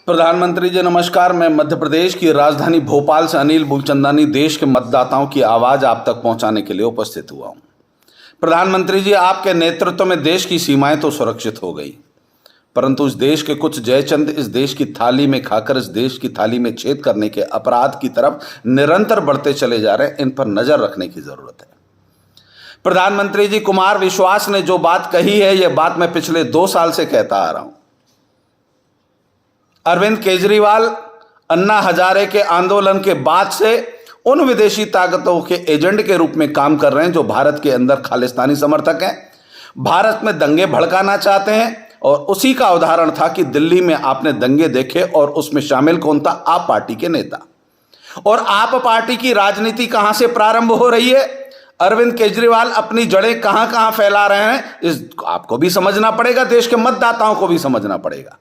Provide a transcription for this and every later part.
प्रधानमंत्री जी नमस्कार। मैं मध्य प्रदेश की राजधानी भोपाल से अनिल मूलचंदानी देश के मतदाताओं की आवाज़ आप तक पहुंचाने के लिए उपस्थित हुआ हूं। प्रधानमंत्री जी, आपके नेतृत्व में देश की सीमाएं तो सुरक्षित हो गई, परंतु इस देश के कुछ जयचंद इस देश की थाली में खाकर इस देश की थाली में छेद करने के अपराध की तरफ निरंतर बढ़ते चले जा रहे हैं। इन पर नजर रखने की जरूरत है। प्रधानमंत्री जी, कुमार विश्वास ने जो बात कही है, यह बात मैं पिछले 2 साल से कहता आ रहा हूं। अरविंद केजरीवाल अन्ना हजारे के आंदोलन के बाद से उन विदेशी ताकतों के एजेंट के रूप में काम कर रहे हैं जो भारत के अंदर खालिस्तानी समर्थक हैं, भारत में दंगे भड़काना चाहते हैं। और उसी का उदाहरण था कि दिल्ली में आपने दंगे देखे और उसमें शामिल कौन था? आप पार्टी के नेता। और आप पार्टी की राजनीति कहां से प्रारंभ हो रही है? अरविंद केजरीवाल अपनी जड़ें कहां कहां फैला रहे हैं, इस आपको भी समझना पड़ेगा, देश के मतदाताओं को भी समझना पड़ेगा।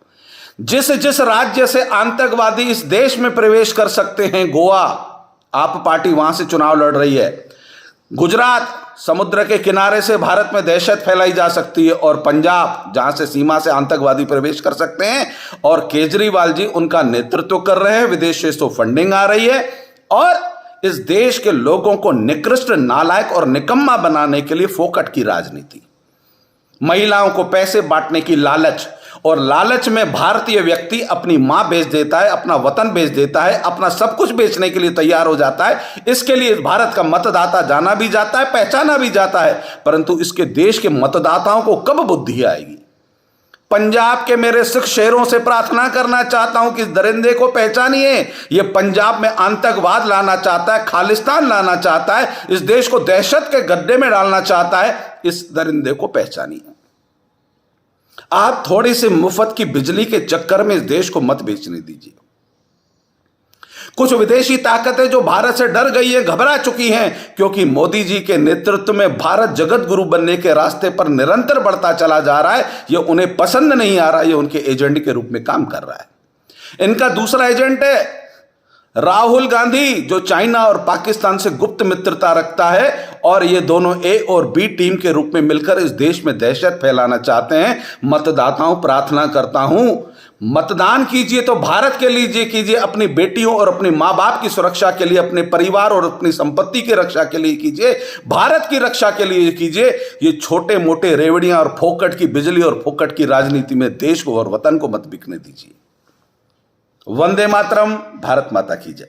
जिस राज्य से आतंकवादी इस देश में प्रवेश कर सकते हैं, गोवा, आप पार्टी वहां से चुनाव लड़ रही है। गुजरात, समुद्र के किनारे से भारत में दहशत फैलाई जा सकती है। और पंजाब, जहां से सीमा से आतंकवादी प्रवेश कर सकते हैं। और केजरीवाल जी उनका नेतृत्व कर रहे हैं, विदेश से फंडिंग आ रही है। और इस देश के लोगों को निकृष्ट, नालायक और निकम्मा बनाने के लिए फोकट की राजनीति, महिलाओं को पैसे बांटने की लालच, और लालच में भारतीय व्यक्ति अपनी मां बेच देता है, अपना वतन बेच देता है, अपना सब कुछ बेचने के लिए तैयार हो जाता है। इसके लिए भारत का मतदाता जाना भी जाता है, पहचाना भी जाता है, परंतु इसके देश के मतदाताओं को कब बुद्धि आएगी? पंजाब के मेरे सिख शेरों से प्रार्थना करना चाहता हूं कि इस दरिंदे को पहचानिए। यह पंजाब में आतंकवाद लाना चाहता है, खालिस्तान लाना चाहता है, इस देश को दहशत के गड्ढे में डालना चाहता है। इस दरिंदे को पहचानिए। आप थोड़ी सी मुफ्त की बिजली के चक्कर में इस देश को मत बेचने दीजिए। कुछ विदेशी ताकतें जो भारत से डर गई हैं, घबरा चुकी हैं, क्योंकि मोदी जी के नेतृत्व में भारत जगत गुरु बनने के रास्ते पर निरंतर बढ़ता चला जा रहा है। यह उन्हें पसंद नहीं आ रहा, यह उनके एजेंट के रूप में काम कर रहा है। इनका दूसरा एजेंट है राहुल गांधी, जो चाइना और पाकिस्तान से गुप्त मित्रता रखता है, और ये दोनों ए और बी टीम के रूप में मिलकर इस देश में दहशत फैलाना चाहते हैं। मतदाताओं, प्रार्थना करता हूं, मतदान कीजिए तो भारत के लिए कीजिए, अपनी बेटियों और अपने मां बाप की सुरक्षा के लिए, अपने परिवार और अपनी संपत्ति की रक्षा के लिए कीजिए, भारत की रक्षा के लिए कीजिए। ये छोटे मोटे रेवड़ियां और फोकट की बिजली और फोकट की राजनीति में देश को और वतन को मत बिकने दीजिए। वंदे मातरम। भारत माता की जय।